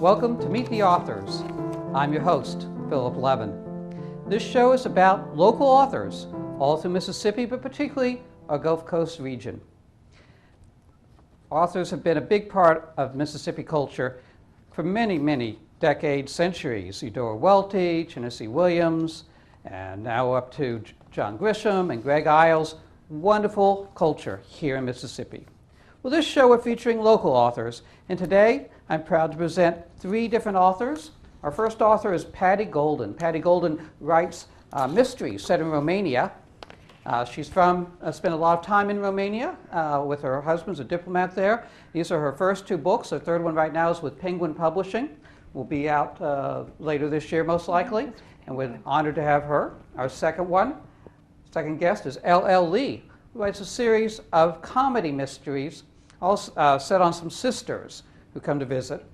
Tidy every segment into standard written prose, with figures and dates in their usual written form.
Welcome to Meet the Authors. I'm your host, Philip Levin. This show is about local authors all through Mississippi, but particularly our Gulf Coast region. Authors have been a big part of Mississippi culture for many, many decades, centuries. Eudora Welty, Tennessee Williams, and now up to John Grisham and Greg Iles. Wonderful culture here in Mississippi. Well, this show we're featuring local authors, and today I'm proud to present three different authors. Our first author is Patti Golden. Patti Golden writes mysteries set in Romania. She's spent a lot of time in Romania with her husband's a diplomat there. These are her first two books. The third one right now is with Penguin Publishing. Will be out later this year most likely, and we're honored to have her. Our second guest is L.L. Lee, who writes a series of comedy mysteries all set on some sisters who come to visit.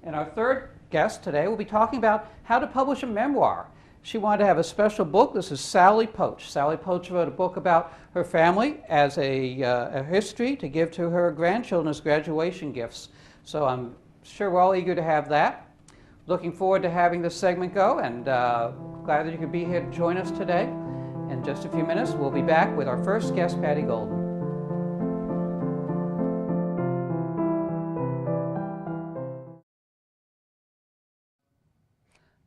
And our third guest today will be talking about how to publish a memoir. She wanted to have a special book. This is Sally Poarch. Sally Poarch wrote a book about her family as a history to give to her grandchildren as graduation gifts. So I'm sure we're all eager to have that. Looking forward to having this segment go, and glad that you could be here to join us today. In just a few minutes, we'll be back with our first guest, Patti Golden.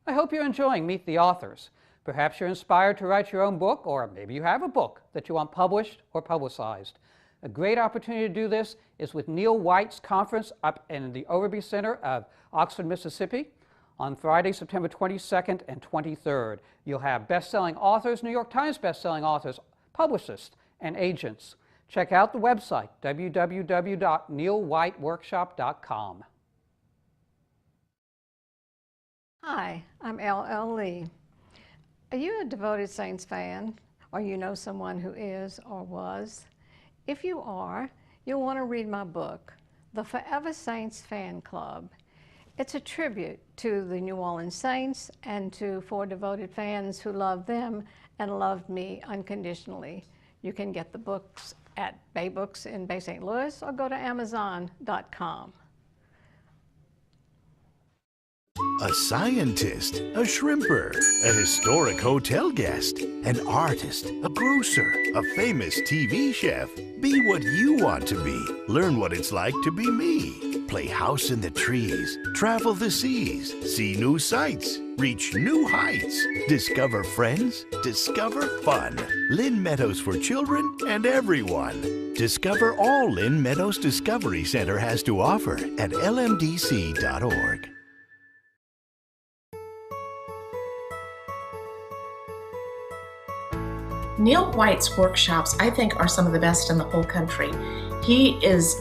I hope you're enjoying Meet the Authors. Perhaps you're inspired to write your own book, or maybe you have a book that you want published or publicized. A great opportunity to do this is with Neil White's conference up in the Overby Center of Oxford, Mississippi on Friday, September 22nd and 23rd. You'll have best-selling authors, New York Times best-selling authors, publicists, and agents. Check out the website, www.neilwhiteworkshop.com. Hi, I'm L.L. Lee. Are you a devoted Saints fan, or you know someone who is or was? If you are, you'll want to read my book, The Forever Saints Fan Club. It's a tribute to the New Orleans Saints and to four devoted fans who love them and loved me unconditionally. You can get the books at Bay Books in Bay St. Louis or go to Amazon.com. A scientist, a shrimper, a historic hotel guest, an artist, a grocer, a famous TV chef. Be what you want to be. Learn what it's like to be me. Play house in the trees, travel the seas, see new sights, reach new heights, discover friends, discover fun. Lynn Meadows for children and everyone. Discover all Lynn Meadows Discovery Center has to offer at lmdc.org. Neil White's workshops, I think, are some of the best in the whole country. He is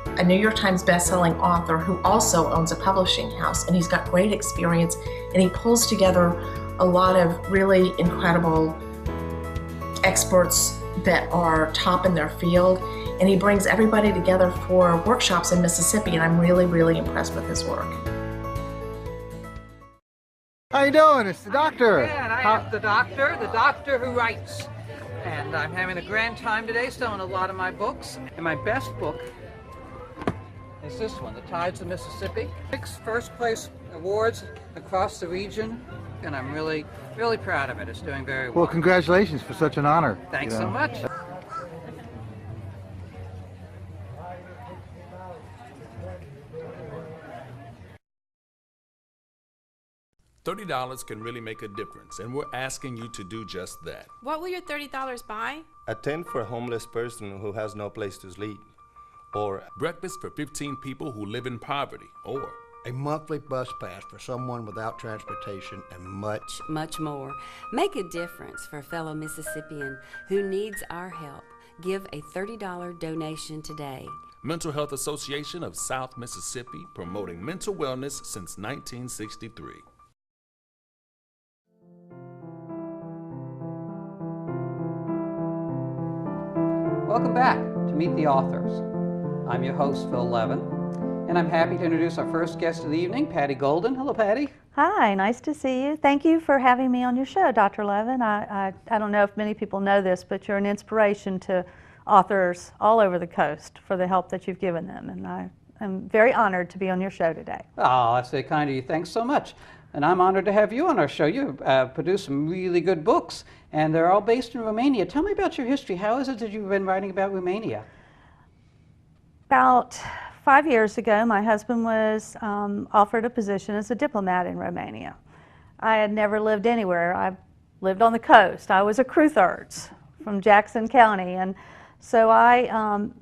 a New York Times bestselling author who also owns a publishing house, and he's got great experience, and he pulls together a lot of really incredible experts that are top in their field, and he brings everybody together for workshops in Mississippi, and I'm really, really impressed with his work. How you doing? It's the doctor. And I am the doctor who writes. And I'm having a grand time today selling a lot of my books. And my best book is this one, The Tides of Mississippi. 6 first place awards across the region, and I'm really, really proud of it. It's doing very well. Well, congratulations for such an honor. Thanks so much. $30 can really make a difference, and we're asking you to do just that. What will your $30 buy? A tent for a homeless person who has no place to sleep. Or breakfast for 15 people who live in poverty. Or a monthly bus pass for someone without transportation, and much, much more. Make a difference for a fellow Mississippian who needs our help. Give a $30 donation today. Mental Health Association of South Mississippi, promoting mental wellness since 1963. Welcome back to Meet the Authors. I'm your host, Phil Levin, and I'm happy to introduce our first guest of the evening, Patti Golden. Hello, Patti. Hi, nice to see you. Thank you for having me on your show, Dr. Levin. I don't know if many people know this, but you're an inspiration to authors all over the coast for the help that you've given them, and I I'm very honored to be on your show today. Oh, that's very kind of you. Thanks so much. And I'm honored to have you on our show. You've produced some really good books, and they're all based in Romania. Tell me about your history. How is it that you've been writing about Romania? About 5 years ago, my husband was offered a position as a diplomat in Romania. I had never lived anywhere. I lived on the coast. I was a Crewthurst from Jackson County, and so I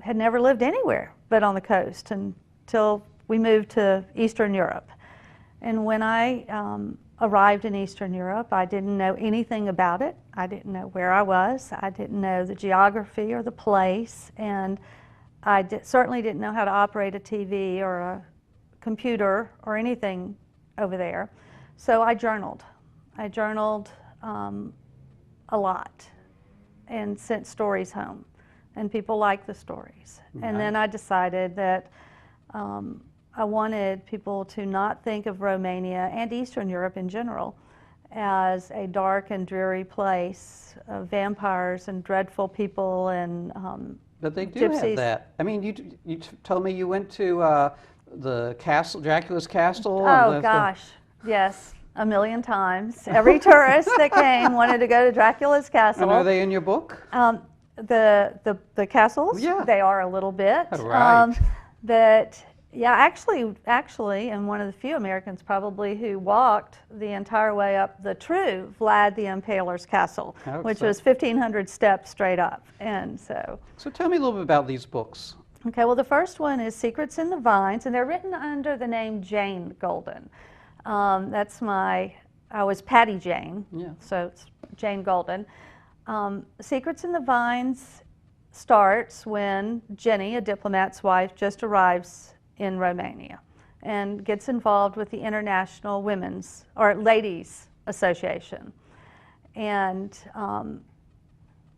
had never lived anywhere but on the coast until we moved to Eastern Europe. And when I arrived in Eastern Europe, I didn't know anything about it. I didn't know where I was. I didn't know the geography or the place, and I certainly didn't know how to operate a TV or a computer or anything over there. So I journaled. I journaled a lot and sent stories home, and people liked the stories. Nice. And then I decided that I wanted people to not think of Romania and Eastern Europe in general as a dark and dreary place of vampires and dreadful people and But they do gypsies. have that. I mean, you told me you went to the castle, Dracula's castle. Oh gosh, yes, a million times. Every tourist that came wanted to go to Dracula's castle. And are they in your book? The castles? Yeah. They are a little bit. Right. But yeah, actually, and one of the few Americans probably who walked the entire way up the true Vlad the Impaler's castle, which was 1,500 steps straight up. And so tell me a little bit about these books. Okay, well, the first one is Secrets in the Vines, and they're written under the name Jane Golden. I was Patti Jane, so it's Jane Golden. Secrets in the Vines starts when Jenny, a diplomat's wife, just arrives in Romania and gets involved with the International Women's or Ladies Association. And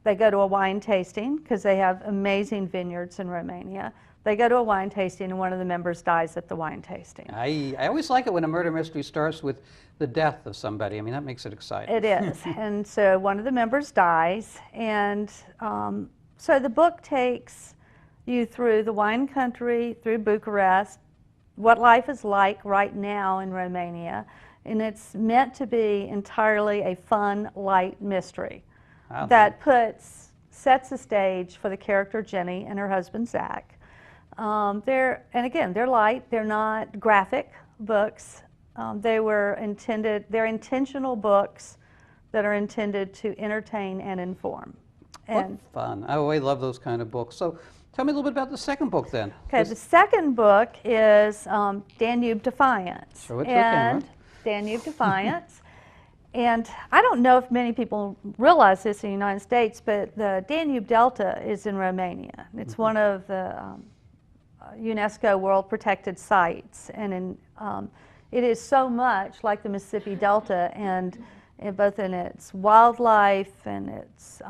they go to a wine tasting because they have amazing vineyards in Romania. They go to a wine tasting and one of the members dies at the wine tasting. I always like it when a murder mystery starts with the death of somebody. I mean, that makes it exciting. It is. And so one of the members dies. And so the book takes you through the wine country, through Bucharest, what life is like right now in Romania. And it's meant to be entirely a fun, light mystery that sets the stage for the character Jenny and her husband Zach. They're light. They're not graphic books. They're intentional books that are intended to entertain and inform. What fun. I always love those kind of books. So tell me a little bit about the second book then. Okay, the second book is Danube Defiance. Show it to the camera. Danube Defiance. And I don't know if many people realize this in the United States, but the Danube Delta is in Romania. It's one of the UNESCO World Protected Sites, and it is so much like the Mississippi Delta, and both in its wildlife and its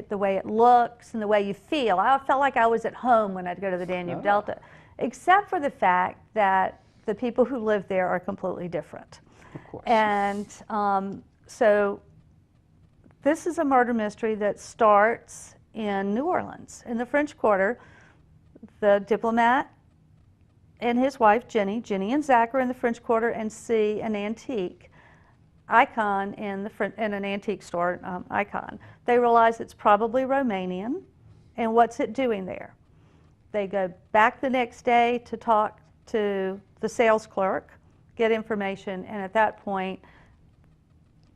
the way it looks and the way you feel. I felt like I was at home when I'd go to the Danube Delta, except for the fact that the people who live there are completely different. Of course. And so this is a murder mystery that starts in New Orleans. In the French Quarter, the diplomat and his wife, Jenny and Zach are in the French Quarter and see an antique icon in an antique store, icon. They realize it's probably Romanian, and what's it doing there? They go back the next day to talk to the sales clerk, get information, and at that point,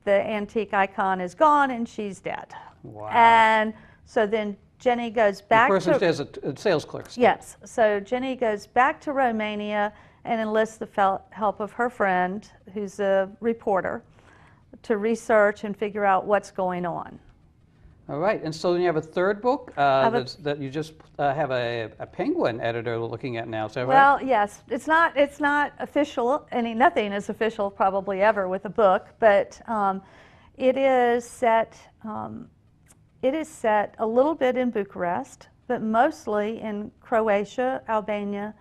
the antique icon is gone and she's dead. Wow. And so then Jenny goes back the person as a sales clerk. Yes. So Jenny goes back to Romania and enlists the help of her friend, who's a reporter, to research and figure out what's going on. All right, and so then you have a third book that you just have a Penguin editor looking at now. Is that right? Well, yes, it's not official. Nothing is official probably ever with a book, but it is set. It is set a little bit in Bucharest, but mostly in Croatia, Albania,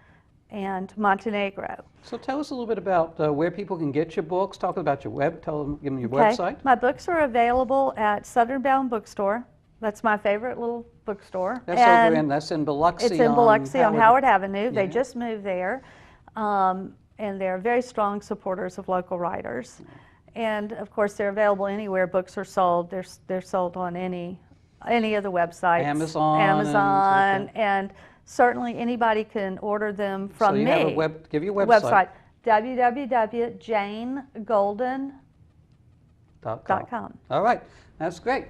and Montenegro. So tell us a little bit about where people can get your books. Talk about your give them your website. My books are available at Southern Bound Bookstore That's my favorite little bookstore. That's in Biloxi. It's in Biloxi on Howard Avenue. Yeah. They just moved there, and they're very strong supporters of local writers. And of course, they're available anywhere books are sold. They're sold on any of the websites. Amazon. And certainly anybody can order them from me. So you have a give your website. www.janegolden.com. All right, that's great.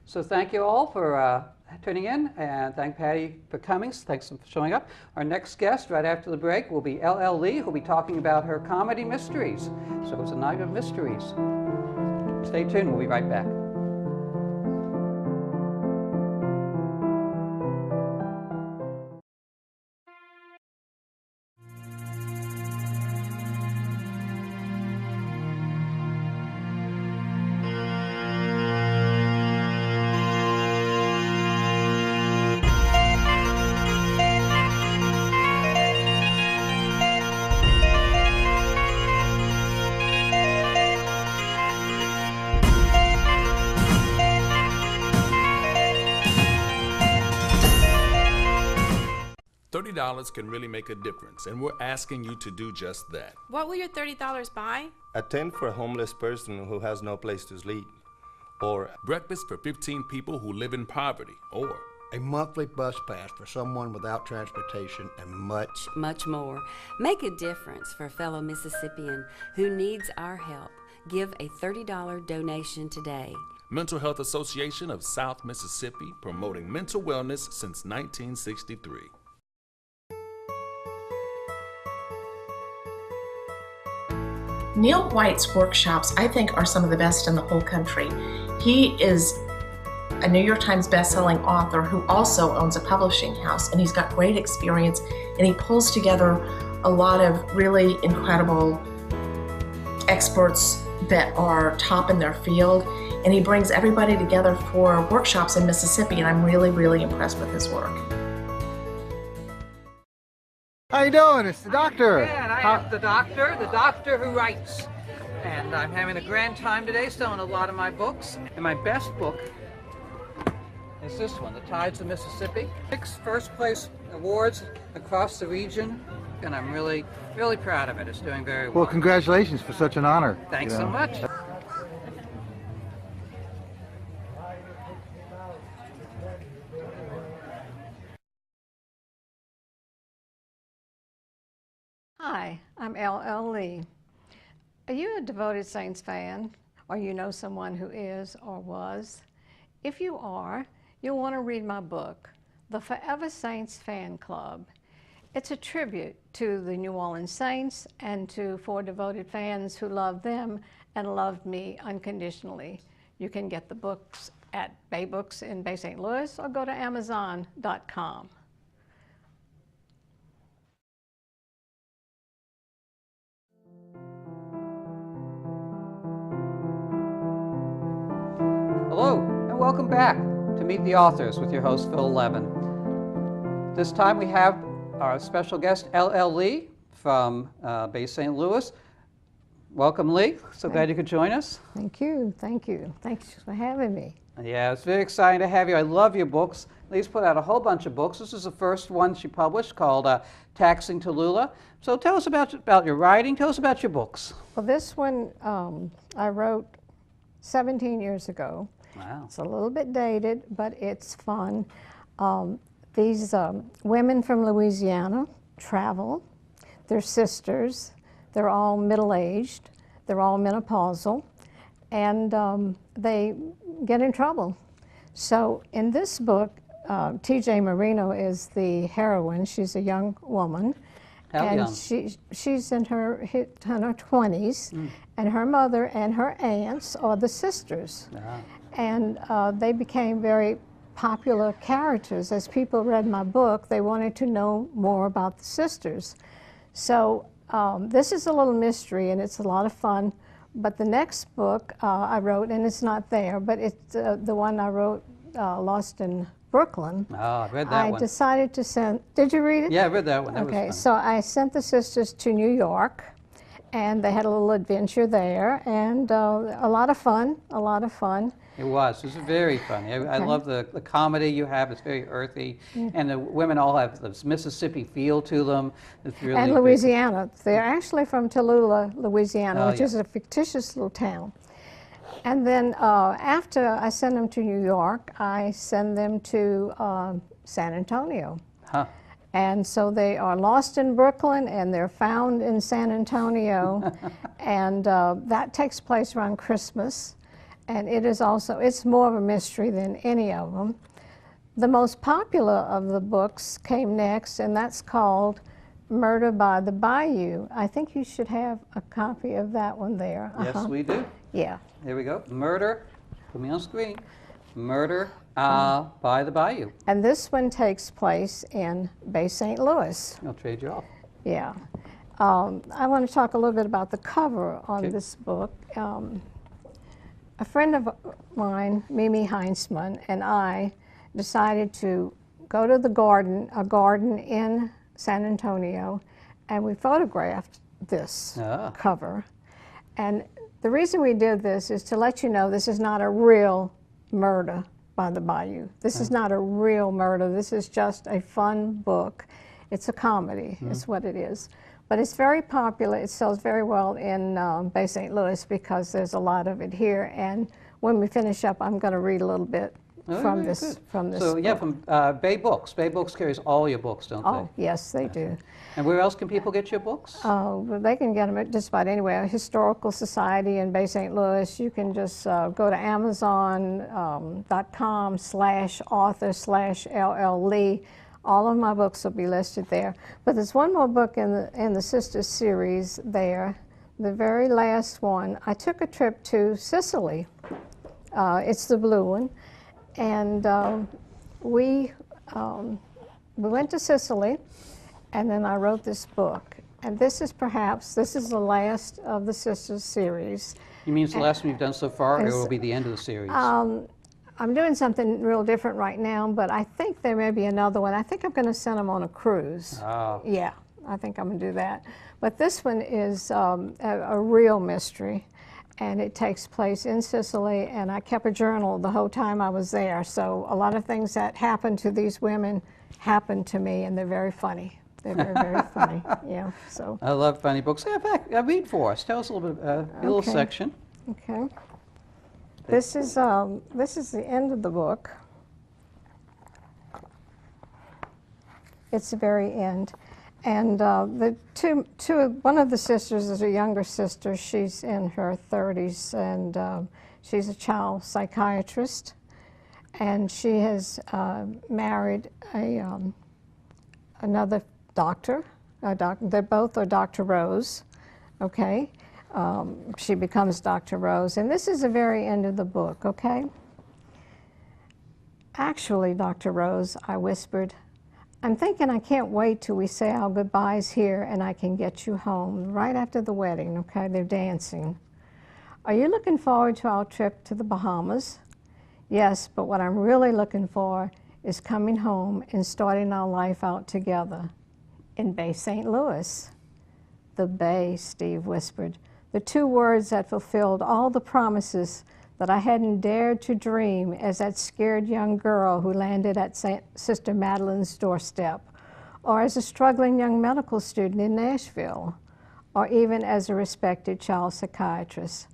So thank you all for tuning in, and thank Patti for coming. Thanks for showing up. Our next guest right after the break will be L.L. Lee, who'll be talking about her comedy mysteries. So it's a night of mysteries. Stay tuned, we'll be right back. $30 can really make a difference, and we're asking you to do just that. What will your $30 buy? A tent for a homeless person who has no place to sleep, or breakfast for 15 people who live in poverty, or a monthly bus pass for someone without transportation, and much more. Make a difference for a fellow Mississippian who needs our help. Give a $30 donation today. Mental Health Association of South Mississippi, promoting mental wellness since 1963. Neil White's workshops, I think, are some of the best in the whole country. He is a New York Times bestselling author who also owns a publishing house, and he's got great experience, and he pulls together a lot of really incredible experts that are top in their field, and he brings everybody together for workshops in Mississippi, and I'm really, really impressed with his work. How you doing? It's the doctor. And I am the doctor who writes. And I'm having a grand time today selling a lot of my books. And my best book is this one, The Tides of Mississippi. 6 first place awards across the region, and I'm really, really proud of it. It's doing very well. Well, congratulations for such an honor. Thanks so much. Hi, I'm L.L. Lee. Are you a devoted Saints fan, or you know someone who is or was? If you are, you'll want to read my book, The Forever Saints Fan Club. It's a tribute to the New Orleans Saints and to 4 devoted fans who love them and loved me unconditionally. You can get the books at Bay Books in Bay St. Louis or go to Amazon.com. Hello, and welcome back to Meet the Authors with your host, Phil Levin. This time we have our special guest, L.L. Lee from Bay St. Louis. Welcome, Lee. So glad you could join us. Thank you. Thank you. Thanks for having me. Yeah, it's very exciting to have you. I love your books. Lee's put out a whole bunch of books. This is the first one she published called Taxing Tallulah. So tell us about your writing. Tell us about your books. Well, this one I wrote 17 years ago. Wow. It's a little bit dated, but it's fun. These women from Louisiana travel. They're sisters. They're all middle-aged. They're all menopausal. And they get in trouble. So in this book, T.J. Marino is the heroine. She's a young woman. How young? She's in her 20s, and her mother and her aunts are the sisters. Ah. And they became very popular characters. As people read my book, they wanted to know more about the sisters. So this is a little mystery, and it's a lot of fun. But the next book I wrote, and it's not there, but it's the one I wrote, Lost in Brooklyn. Oh, I read that one. I decided to send, did you read it? Yeah, I read that one. That okay, was so I sent the sisters to New York, and they had a little adventure there, and a lot of fun, a lot of fun. It was very funny. I love the comedy you have. It's very earthy, and the women all have this Mississippi feel to them. It's really And Louisiana. They're actually from Tallulah, Louisiana, which is a fictitious little town. And then after I send them to New York, I send them to San Antonio. Huh. And so they are lost in Brooklyn and they're found in San Antonio. And that takes place around Christmas. And it is also, it's more of a mystery than any of them. The most popular of the books came next, and that's called Murder by the Bayou. I think you should have a copy of that one there. Yes, we do. Yeah. There we go. Murder, put me on screen. Murder by the Bayou. And this one takes place in Bay St. Louis. I'll trade you off. Yeah. I want to talk a little bit about the cover on this book. A friend of mine, Mimi Heinzman, and I decided to go to the garden, a garden in San Antonio, and we photographed this cover. And the reason we did this is to let you know this is not a real murder by the Bayou. This is not a real murder. This is just a fun book. It's a comedy, is what it is. But it's very popular. It sells very well in Bay St. Louis because there's a lot of it here. And when we finish up, I'm going to read a little bit from this. So book. yeah, from Bay Books. Bay Books carries all your books, don't they? Oh, yes, they do. And where else can people get your books? Oh, well, they can get them at just about anywhere. Historical Society in Bay St. Louis. You can just go to Amazon.com/author/LL Lee. All of my books will be listed there. But there's one more book in the Sisters series there. The very last one. I took a trip to Sicily. It's the blue one. And we went to Sicily, and then I wrote this book. And this is the last of the Sisters series. You mean it's the last one you've done so far, or it will be the end of the series? I'm doing something real different right now, but I think there may be another one. I think I'm going to send them on a cruise. Oh. Yeah, I think I'm going to do that. But this one is a real mystery, and it takes place in Sicily, and I kept a journal the whole time I was there. So a lot of things that happened to these women happened to me, and they're very funny. They're very, very funny. Yeah. So. I love funny books. Hey, in fact, read for us. Tell us a little bit, a little section. Okay. This is the end of the book. It's the very end, and one of the sisters is a younger sister. She's in her 30s, and she's a child psychiatrist, and she has married another doctor. They both are Dr. Rose. Okay. She becomes Dr. Rose, and this is the very end of the book, okay? Actually, Dr. Rose, I whispered, I'm thinking I can't wait till we say our goodbyes here and I can get you home right after the wedding, okay? They're dancing. Are you looking forward to our trip to the Bahamas? Yes, but what I'm really looking for is coming home and starting our life out together in Bay St. Louis. The Bay, Steve whispered. The two words that fulfilled all the promises that I hadn't dared to dream as that scared young girl who landed at Sister Madeline's doorstep, or as a struggling young medical student in Nashville, or even as a respected child psychiatrist.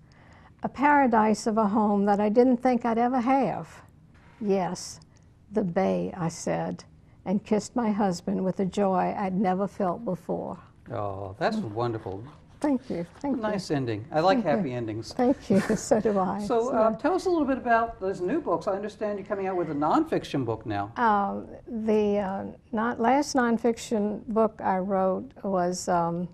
A paradise of a home that I didn't think I'd ever have. Yes, the Bay, I said, and kissed my husband with a joy I'd never felt before. Oh, that's wonderful. Thank you. Thank you. Nice ending. I like happy endings. Thank you. So do I. So tell us a little bit about those new books. I understand you're coming out with a nonfiction book now. The last nonfiction book I wrote was the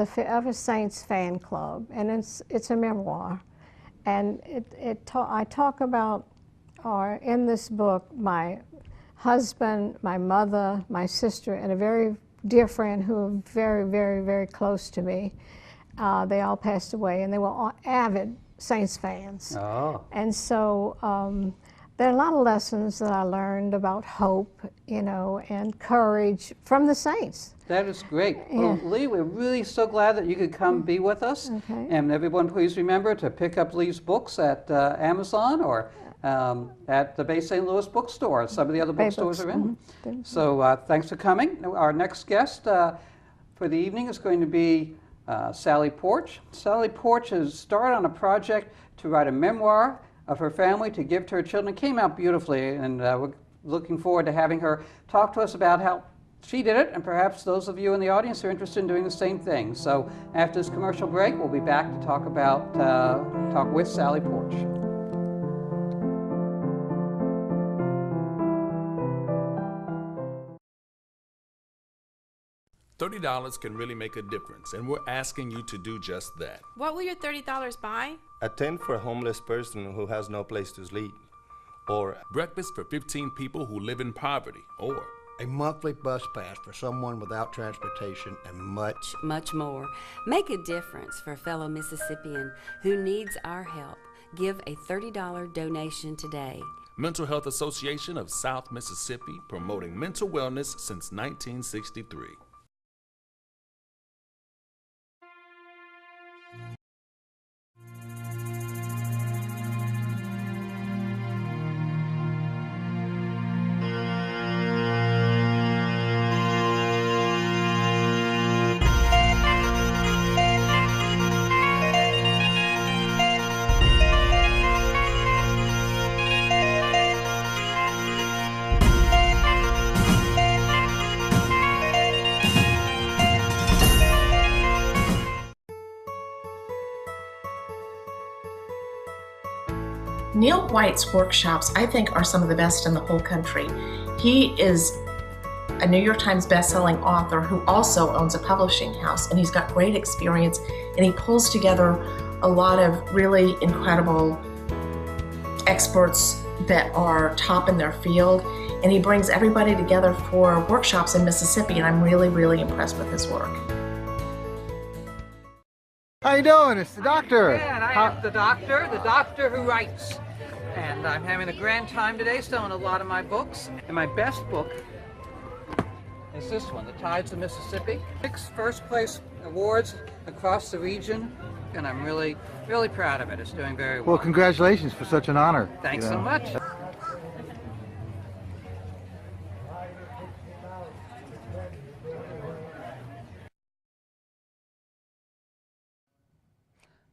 Forever Saints Fan Club, and it's a memoir. And I talk about, or in this book, my husband, my mother, my sister, and a very dear friend who are very, very, very close to me. They all passed away, and they were all avid Saints fans. Oh. And so There are a lot of lessons that I learned about hope, you know, and courage from the saints. That is great. Yeah. Well, Lee, we're really so glad that you could come be with us. Okay. And everyone, please remember to pick up Lee's books at Amazon or at the Bay St. Louis bookstore. Some of the other bookstores are in. Mm-hmm. So thanks for coming. Our next guest for the evening is going to be Sally Poarch. Sally Poarch has started on a project to write a memoir of her family to give to her children. It came out beautifully, and we're looking forward to having her talk to us about how she did it, and perhaps those of you in the audience are interested in doing the same thing. So after this commercial break, we'll be back to talk with Sally Poarch. $30 can really make a difference, and we're asking you to do just that. What will your $30 buy? A tent for a homeless person who has no place to sleep, or Breakfast for 15 people who live in poverty, or a monthly bus pass for someone without transportation, and much, Much more. Make a difference for a fellow Mississippian who needs our help. Give a $30 donation today. Mental Health Association of South Mississippi, promoting mental wellness since 1963. Neil White's workshops, I think, are some of the best in the whole country. He is a New York Times bestselling author who also owns a publishing house, and he's got great experience, and he pulls together a lot of really incredible experts that are top in their field, and he brings everybody together for workshops in Mississippi, and I'm really, really impressed with his work. How you doing? It's the doctor. And I am the doctor who writes. And I'm having a grand time today selling a lot of my books. And my best book is this one, The Tides of Mississippi. 6 first place awards across the region, and I'm really, really proud of it. It's doing very well. Well, congratulations for such an honor. Thanks you know. so much.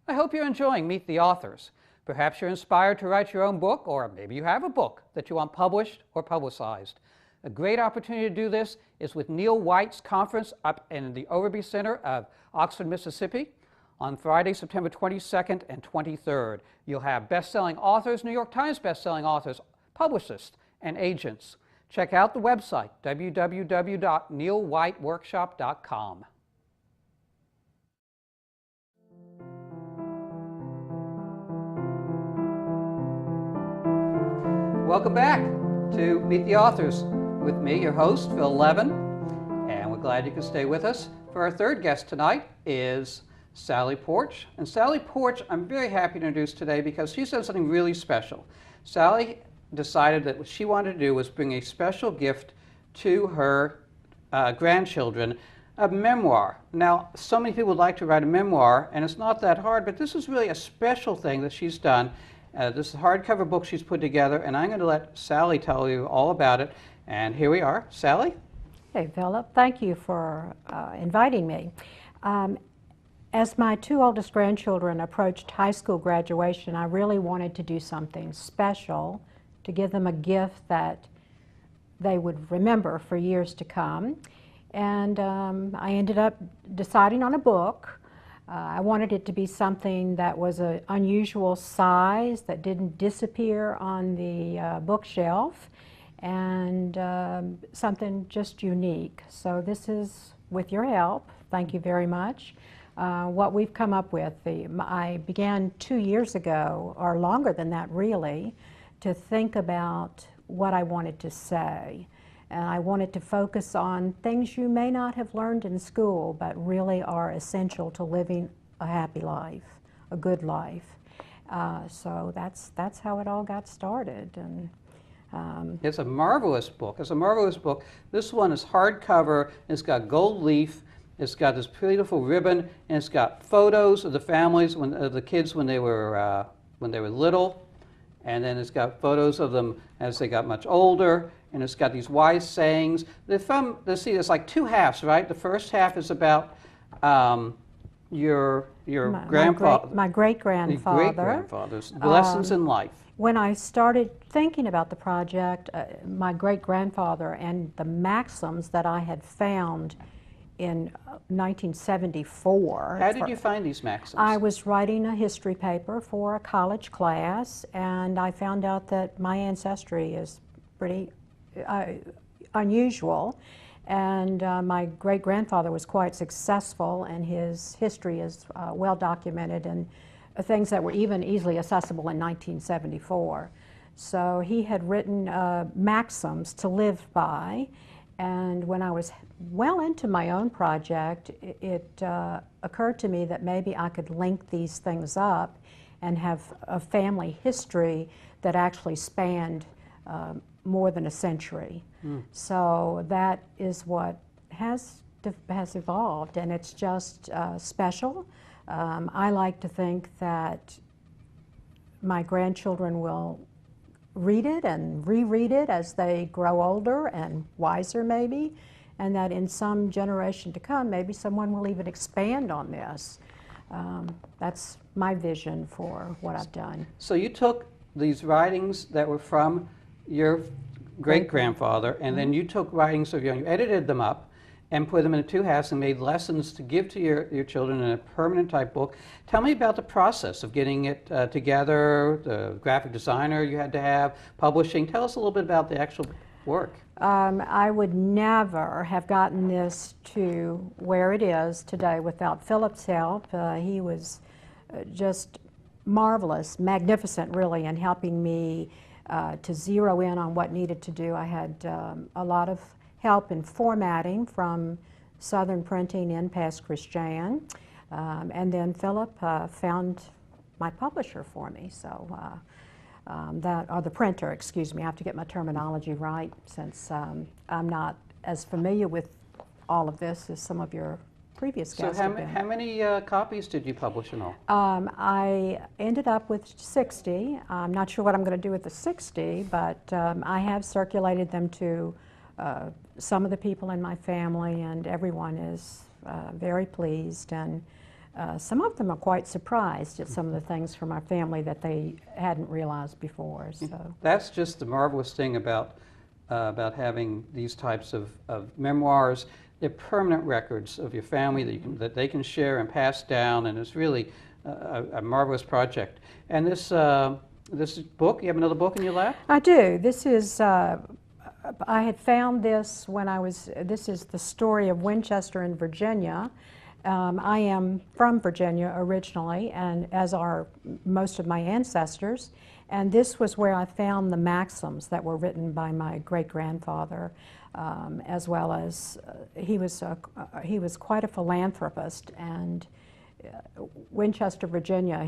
I hope you're enjoying Meet the Authors. Perhaps you're inspired to write your own book, or maybe you have a book that you want published or publicized. A great opportunity to do this is with Neil White's conference up in the Overby Center of Oxford, Mississippi on Friday, September 22nd and 23rd. You'll have best-selling authors, New York Times best-selling authors, publicists, and agents. Check out the website, www.neilwhiteworkshop.com. Welcome back to Meet the Authors with me, your host, Phil Levin, and we're glad you could stay with us. For our third guest tonight is Sally Poarch. And Sally Poarch, I'm very happy to introduce today because she's done something really special. Sally decided that what she wanted to do was bring a special gift to her grandchildren, a memoir. Now, so many people would like to write a memoir, and it's not that hard, but this is really a special thing that she's done. This is a hardcover book she's put together, and I'm going to let Sally tell you all about it. And here we are. Sally? Hey, Philip. Thank you for inviting me. As my 2 oldest grandchildren approached high school graduation, I really wanted to do something special to give them a gift that they would remember for years to come. And I ended up deciding on a book. I wanted it to be something that was an unusual size, that didn't disappear on the bookshelf, and something just unique. So this is, with your help, thank you very much, what we've come up with. I began 2 years ago, or longer than that really, to think about what I wanted to say. And I wanted to focus on things you may not have learned in school, but really are essential to living a happy life, a good life. So that's how it all got started. And it's a marvelous book. It's a marvelous book. This one is hardcover. It's got gold leaf. It's got this beautiful ribbon, and it's got photos of the families of the kids when they were little, and then it's got photos of them as they got much older, and it's got these wise sayings. Let's see, there's like two halves, right? The first half is about your grandfather, my great-grandfather, great-grandfather's lessons in life. When I started thinking about the project, my great-grandfather and the maxims that I had found in 1974. How did you find these maxims? I was writing a history paper for a college class, and I found out that my ancestry is pretty unusual. And my great-grandfather was quite successful, and his history is well documented, and things that were even easily accessible in 1974. So he had written maxims to live by, and when I was well into my own project, it occurred to me that maybe I could link these things up and have a family history that actually spanned more than a century. So that is what has evolved, and it's just special. I like to think that my grandchildren will read it and reread it as they grow older and wiser maybe, and that in some generation to come, maybe someone will even expand on this. That's my vision for what I've done. So you took these writings that were from your great-grandfather, and then you took writings of your own, you edited them up, and put them in a two-halves and made lessons to give to your children in a permanent type book. Tell me about the process of getting it together, the graphic designer you had to have, publishing. Tell us a little bit about the actual work. I would never have gotten this to where it is today without Philip's help. He was just marvelous, magnificent really, in helping me to zero in on what needed to do. I had a lot of help in formatting from Southern Printing in Pass Christian, and then Philip found my publisher for me. So or the printer, excuse me. I have to get my terminology right, since I'm not as familiar with all of this as some of your previous guests have been. So how many copies did you publish in all? I ended up with 60. I'm not sure what I'm going to do with the 60, but I have circulated them to some of the people in my family, and everyone is very pleased, and some of them are quite surprised at some of the things from our family that they hadn't realized before. So that's just the marvelous thing about having these types of memoirs. They're permanent records of your family that they can share and pass down, and it's really a marvelous project. And this book, you have another book in your lap? I do. This is I had found this when this is the story of Winchester in Virginia. I am from Virginia originally, and as are most of my ancestors, and this was where I found the maxims that were written by my great-grandfather, as well as he was quite a philanthropist, and Winchester, Virginia,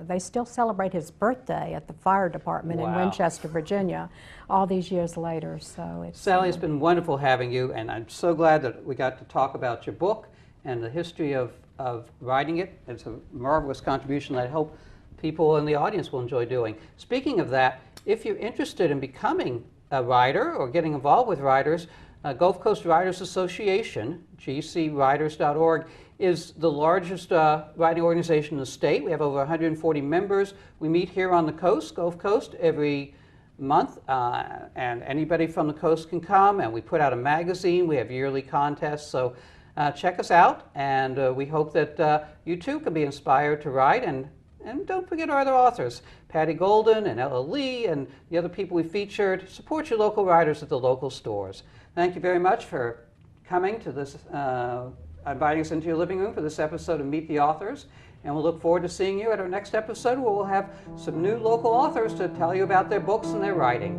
they still celebrate his birthday at the fire department in Winchester, Virginia, all these years later. So it's, Sally, it's been wonderful having you, and I'm so glad that we got to talk about your book and the history of writing it. It's a marvelous contribution that I hope people in the audience will enjoy doing. Speaking of that, if you're interested in becoming a writer or getting involved with writers, Gulf Coast Writers Association, gcwriters.org, is the largest writing organization in the state. We have over 140 members. We meet here on the coast, Gulf Coast, every month, and anybody from the coast can come, and we put out a magazine. We have yearly contests, so check us out, and we hope that you too can be inspired to write, and don't forget our other authors, Patti Golden and Ella Lee and the other people we featured. Support your local writers at the local stores. Thank you very much for coming to this, inviting us into your living room for this episode of Meet the Authors, and we'll look forward to seeing you at our next episode, where we'll have some new local authors to tell you about their books and their writing.